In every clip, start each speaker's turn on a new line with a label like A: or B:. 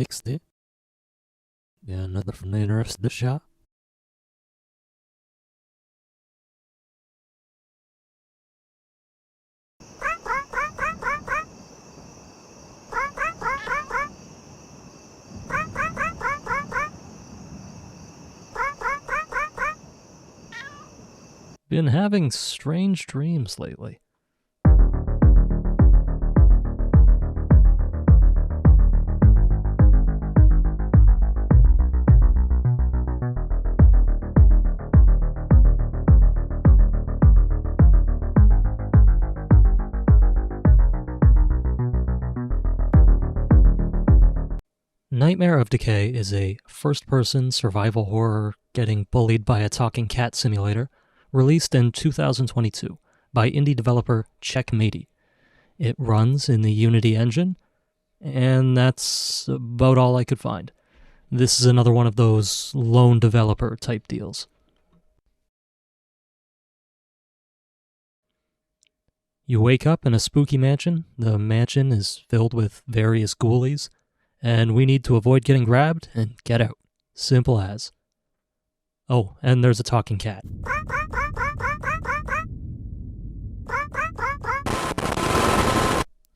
A: 60. Yeah, another from the interested shot. Been having strange dreams lately. Nightmare of Decay is a first-person survival horror getting bullied by a talking cat simulator, released in 2022 by indie developer Checkmaty. It runs in the Unity engine, and that's about all I could find. This is another one of those lone developer type deals. You wake up in a spooky mansion. The mansion is filled with various ghoulies, and we need to avoid getting grabbed and get out. Simple as. Oh, and there's a talking cat.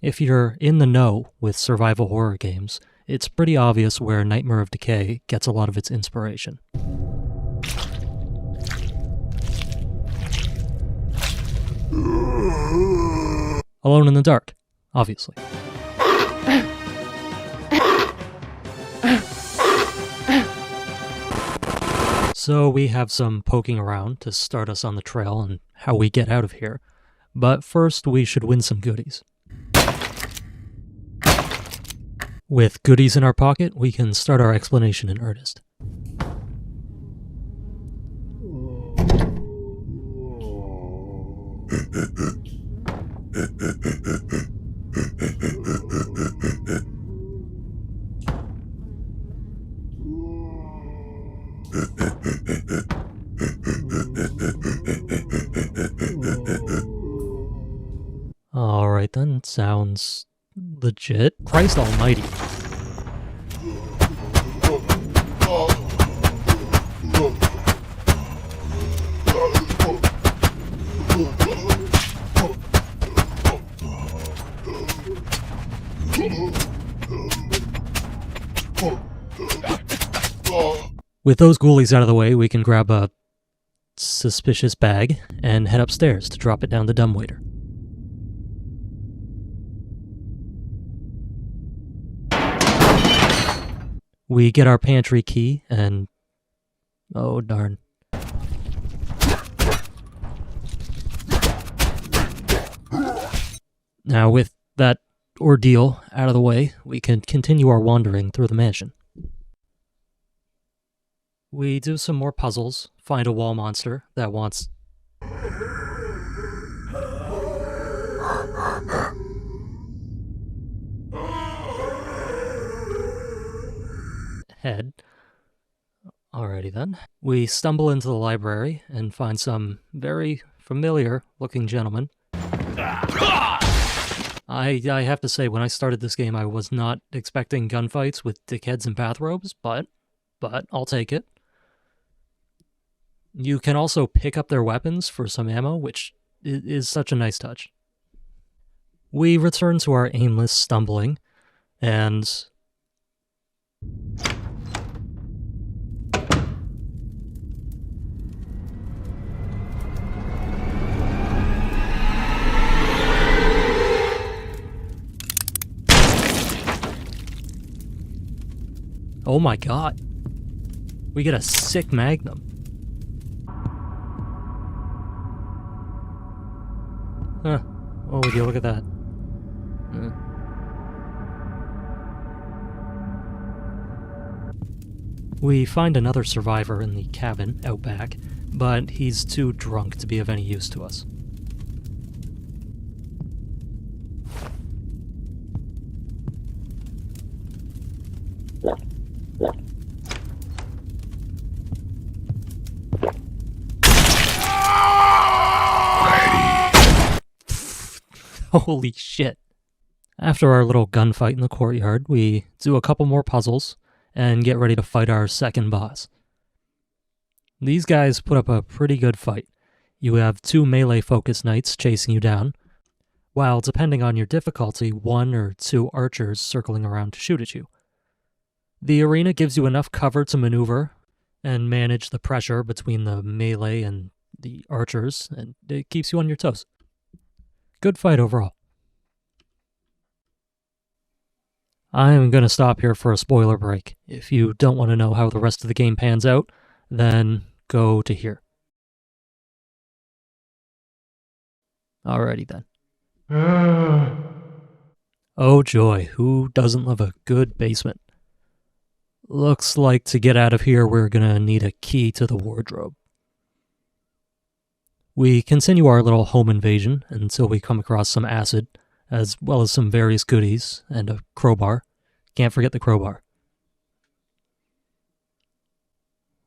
A: If you're in the know with survival horror games, it's pretty obvious where Nightmare of Decay gets a lot of its inspiration. Alone in the dark, obviously. So we have some poking around to start us on the trail and how we get out of here. But first, we should win some goodies. With goodies in our pocket, we can start our explanation in earnest. Alright then, sounds legit. Christ almighty. With those ghoulies out of the way, we can grab a suspicious bag and head upstairs to drop it down the dumbwaiter. We get our pantry key and... oh darn. Now with that ordeal out of the way, we can continue our wandering through the mansion. We do some more puzzles, find a wall monster that wants... head. Alrighty then. We stumble into the library and find some very familiar looking gentlemen. I have to say, when I started this game, I was not expecting gunfights with dickheads in bathrobes, but I'll take it. You can also pick up their weapons for some ammo, which is such a nice touch. We return to our aimless stumbling, and... oh my god. We get a sick magnum. Huh. Oh, would you look at that? We find another survivor in the cabin out back, but he's too drunk to be of any use to us. Holy shit. After our little gunfight in the courtyard, we do a couple more puzzles and get ready to fight our second boss. These guys put up a pretty good fight. You have 2 melee focus knights chasing you down, while depending on your difficulty, 1 or 2 archers circling around to shoot at you. The arena gives you enough cover to maneuver and manage the pressure between the melee and the archers, and it keeps you on your toes. Good fight overall. I am going to stop here for a spoiler break. If you don't want to know how the rest of the game pans out, then go to here. Alrighty then. Oh joy, who doesn't love a good basement? Looks like to get out of here we're going to need a key to the wardrobe. We continue our little home invasion until we come across some acid, as well as some various goodies, and a crowbar. Can't forget the crowbar.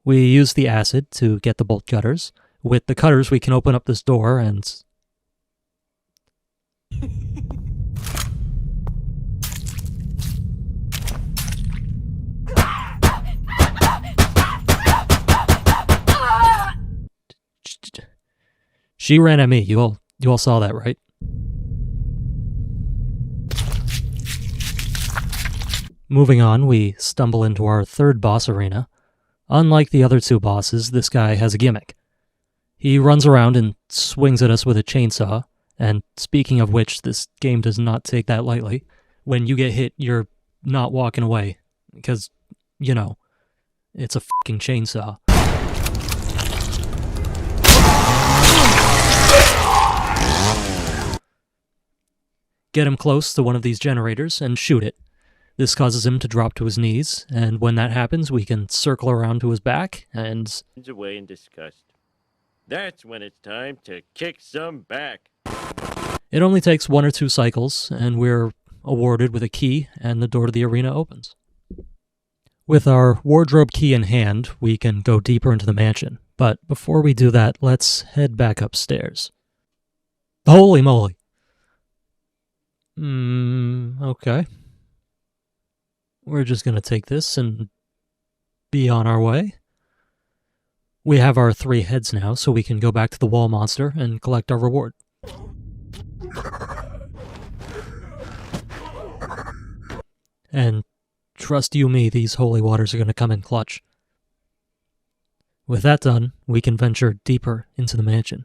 A: We use the acid to get the bolt cutters. With the cutters we can open up this door and... She ran at me. You all saw that, right? Moving on, we stumble into our third boss arena. Unlike the other 2 bosses, this guy has a gimmick. He runs around and swings at us with a chainsaw, and speaking of which, this game does not take that lightly. When you get hit, you're not walking away, because, you know, it's a fucking chainsaw. Get him close to one of these generators and shoot it. This causes him to drop to his knees, and when that happens, we can circle around to his back and...
B: away in disgust. That's when it's time to kick some back.
A: It only takes 1 or 2 cycles, and we're awarded with a key, and the door to the arena opens. With our wardrobe key in hand, we can go deeper into the mansion, but before we do that, let's head back upstairs. Holy moly! Okay. We're just gonna take this and be on our way. We have our 3 heads now, so we can go back to the wall monster and collect our reward. And trust you me, these holy waters are gonna come in clutch. With that done, we can venture deeper into the mansion.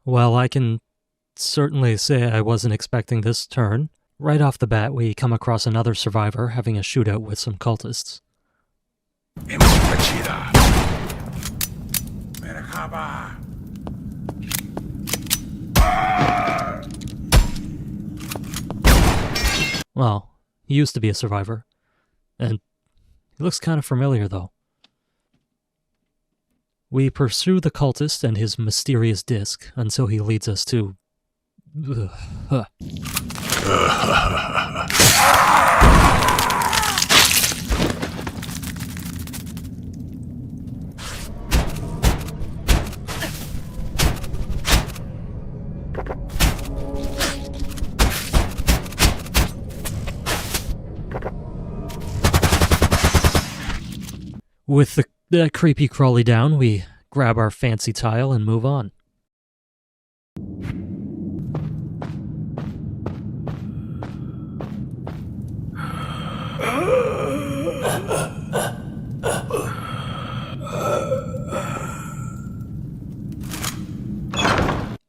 A: Well, I can certainly say I wasn't expecting this turn. Right off the bat, we come across another survivor having a shootout with some cultists. Well, he used to be a survivor. And he looks kind of familiar, though. We pursue the cultist and his mysterious disc until he leads us to... With the creepy crawly down, we grab our fancy tile and move on.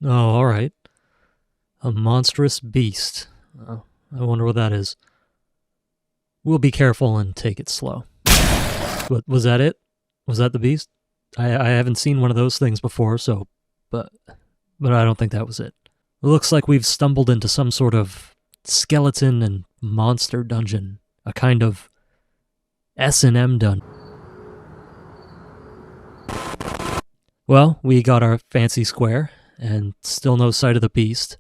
A: Oh, alright. A monstrous beast. I wonder what that is. We'll be careful and take it slow. What, was that it? Was that the beast? I haven't seen one of those things before, so... But I don't think that was it. It looks like we've stumbled into some sort of skeleton and monster dungeon. A kind of S&M done. Well, we got our fancy square, and still no sight of the beast.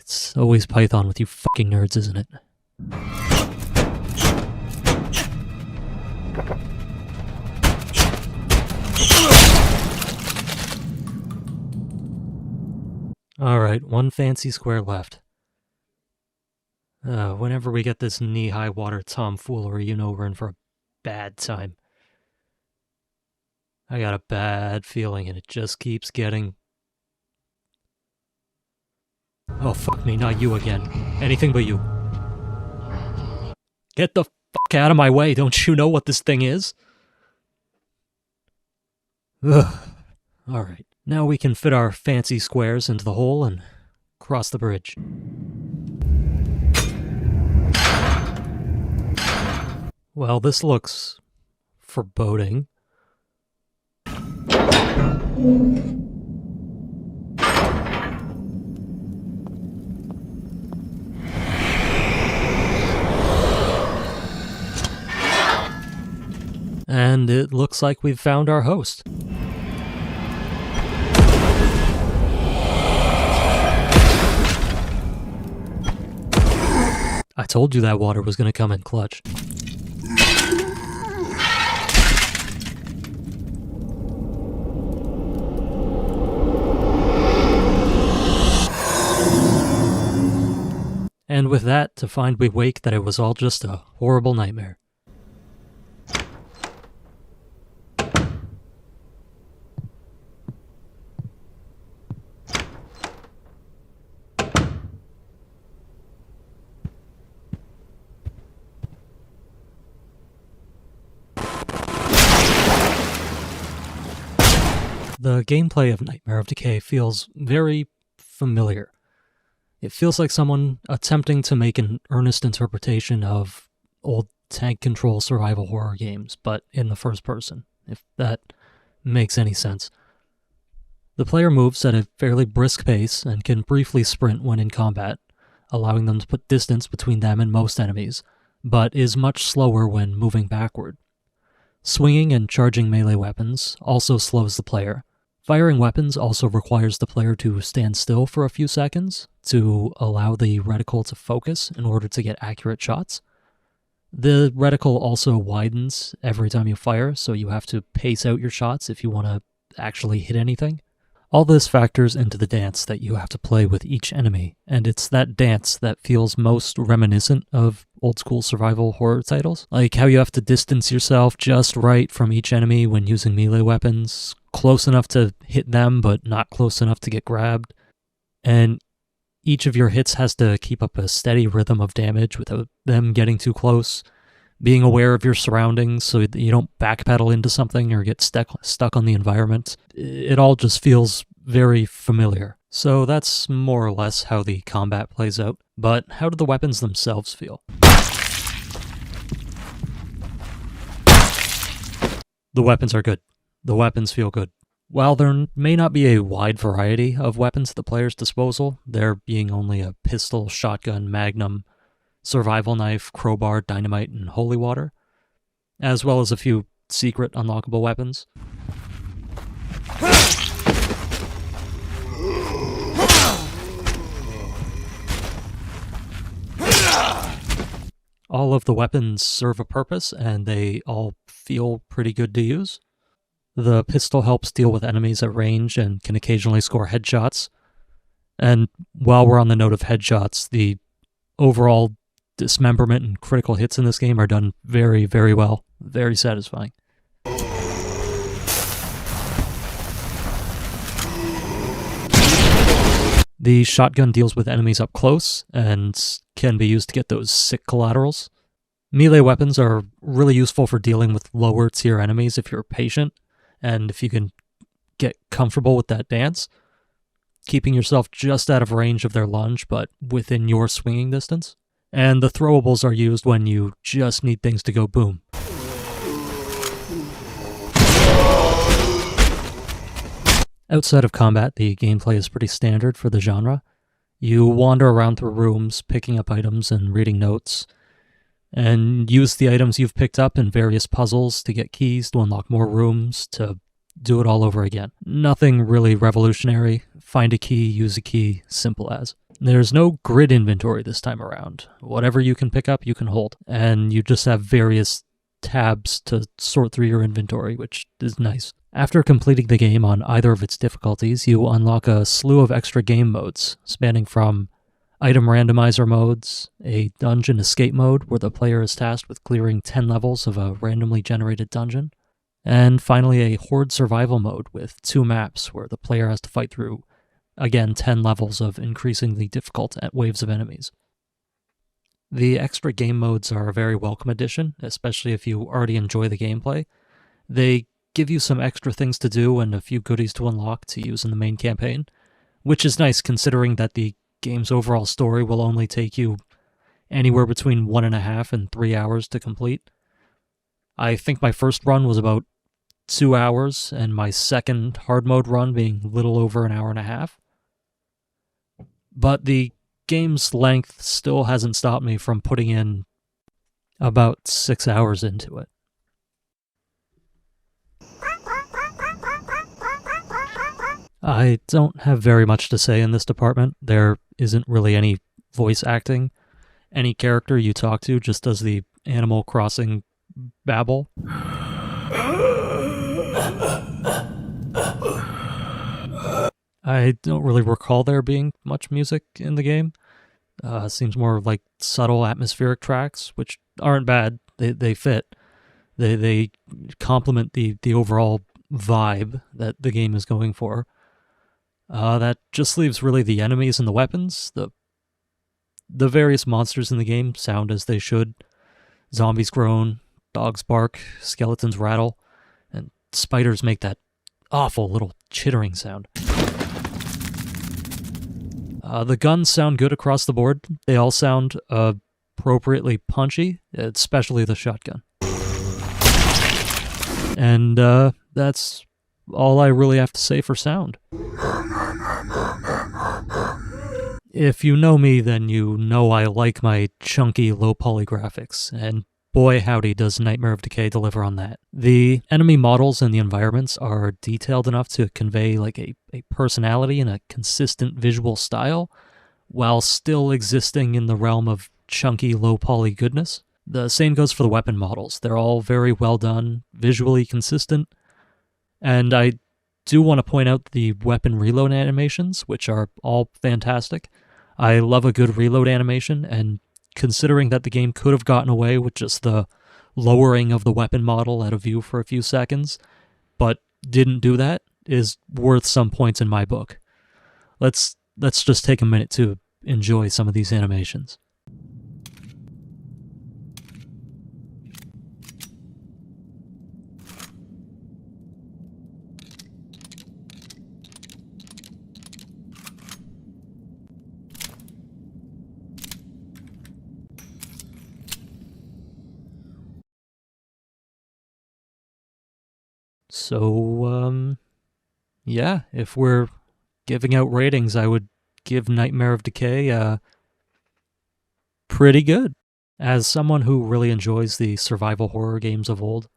A: It's always Python with you fucking nerds, isn't it? Alright, one fancy square left. Whenever we get this knee-high water tomfoolery, you know we're in for a bad time. I got a bad feeling, and it just keeps getting... Oh, fuck me, not you again. Anything but you. Get the fuck out of my way, don't you know what this thing is? Ugh. Alright, now we can fit our fancy squares into the hole and cross the bridge. Well, this looks foreboding. And it looks like we've found our host. I told you that water was going to come in clutch. And with that, to find we wake that it was all just a horrible nightmare. The gameplay of Nightmare of Decay feels very familiar. It feels like someone attempting to make an earnest interpretation of old tank control survival horror games, but in the first person, if that makes any sense. The player moves at a fairly brisk pace and can briefly sprint when in combat, allowing them to put distance between them and most enemies, but is much slower when moving backward. Swinging and charging melee weapons also slows the player. Firing weapons also requires the player to stand still for a few seconds to allow the reticle to focus in order to get accurate shots. The reticle also widens every time you fire, so you have to pace out your shots if you want to actually hit anything. All this factors into the dance that you have to play with each enemy, and it's that dance that feels most reminiscent of old-school survival horror titles. Like how you have to distance yourself just right from each enemy when using melee weapons, close enough to hit them but not close enough to get grabbed, and each of your hits has to keep up a steady rhythm of damage without them getting too close, being aware of your surroundings so that you don't backpedal into something or get stuck on the environment. It all just feels very familiar. So that's more or less how the combat plays out. But how do the weapons themselves feel? The weapons are good. The weapons feel good. While there may not be a wide variety of weapons at the player's disposal, there being only a pistol, shotgun, magnum, survival knife, crowbar, dynamite, and holy water, as well as a few secret unlockable weapons. All of the weapons serve a purpose, and they all feel pretty good to use. The pistol helps deal with enemies at range and can occasionally score headshots. And while we're on the note of headshots, the overall dismemberment and critical hits in this game are done very, very well. Very satisfying. The shotgun deals with enemies up close and can be used to get those sick collaterals. Melee weapons are really useful for dealing with lower tier enemies if you're patient and if you can get comfortable with that dance. keeping yourself just out of range of their lunge, but within your swinging distance. And the throwables are used when you just need things to go boom. Outside of combat, the gameplay is pretty standard for the genre. You wander around through rooms, picking up items and reading notes, and use the items you've picked up in various puzzles to get keys to unlock more rooms, to do it all over again. Nothing really revolutionary. Find a key, use a key, simple as. There's no grid inventory this time around. Whatever you can pick up, you can hold. And you just have various tabs to sort through your inventory, which is nice. After completing the game on either of its difficulties, you unlock a slew of extra game modes, spanning from item randomizer modes, a dungeon escape mode where the player is tasked with clearing 10 levels of a randomly generated dungeon, and finally a horde survival mode with 2 maps where the player has to fight through, again, 10 levels of increasingly difficult waves of enemies. The extra game modes are a very welcome addition, especially if you already enjoy the gameplay. They give you some extra things to do and a few goodies to unlock to use in the main campaign, which is nice considering that the game's overall story will only take you anywhere between 1.5 and 3 hours to complete. I think my first run was about 2 hours, and my second hard mode run being little over an hour and a half. But the game's length still hasn't stopped me from putting in about 6 hours into it. I don't have very much to say in this department. There isn't really any voice acting. Any character you talk to just does the Animal Crossing babble. I don't really recall there being much music in the game. Seems more like subtle atmospheric tracks, which aren't bad. They fit. They complement the overall vibe that the game is going for. That just leaves really the enemies and the weapons. The various monsters in the game sound as they should. Zombies groan, dogs bark, skeletons rattle, and spiders make that awful little chittering sound. The guns sound good across the board. They all sound appropriately punchy, especially the shotgun. And that's all I really have to say for sound. If you know me, then you know I like my chunky, low-poly graphics, and boy howdy does Nightmare of Decay deliver on that. The enemy models and the environments are detailed enough to convey like a personality and a consistent visual style, while still existing in the realm of chunky, low-poly goodness. The same goes for the weapon models. They're all very well done, visually consistent, and I do want to point out the weapon reload animations, which are all fantastic. I love a good reload animation, and considering that the game could have gotten away with just the lowering of the weapon model out of view for a few seconds, but didn't do that, is worth some points in my book. Let's just take a minute to enjoy some of these animations. So, yeah, if we're giving out ratings, I would give Nightmare of Decay pretty good. As someone who really enjoys the survival horror games of old,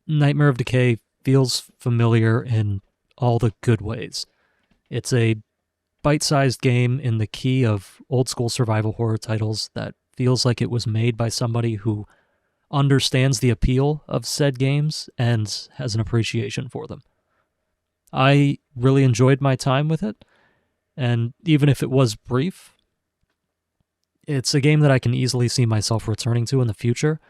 A: Nightmare of Decay feels familiar in all the good ways. It's a bite-sized game in the key of old-school survival horror titles that feels like it was made by somebody who understands the appeal of said games and has an appreciation for them. I really enjoyed my time with it, and even if it was brief, it's a game that I can easily see myself returning to in the future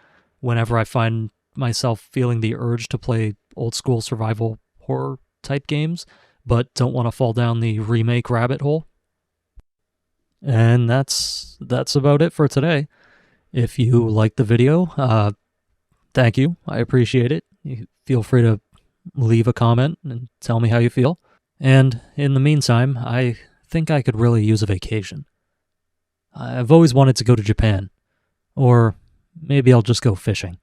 A: whenever I find myself feeling the urge to play old-school survival horror type games, but don't want to fall down the remake rabbit hole. And that's about it for today. If you liked the video, thank you. I appreciate it. You feel free to leave a comment and tell me how you feel. And in the meantime, I think I could really use a vacation. I've always wanted to go to Japan. Or maybe I'll just go fishing.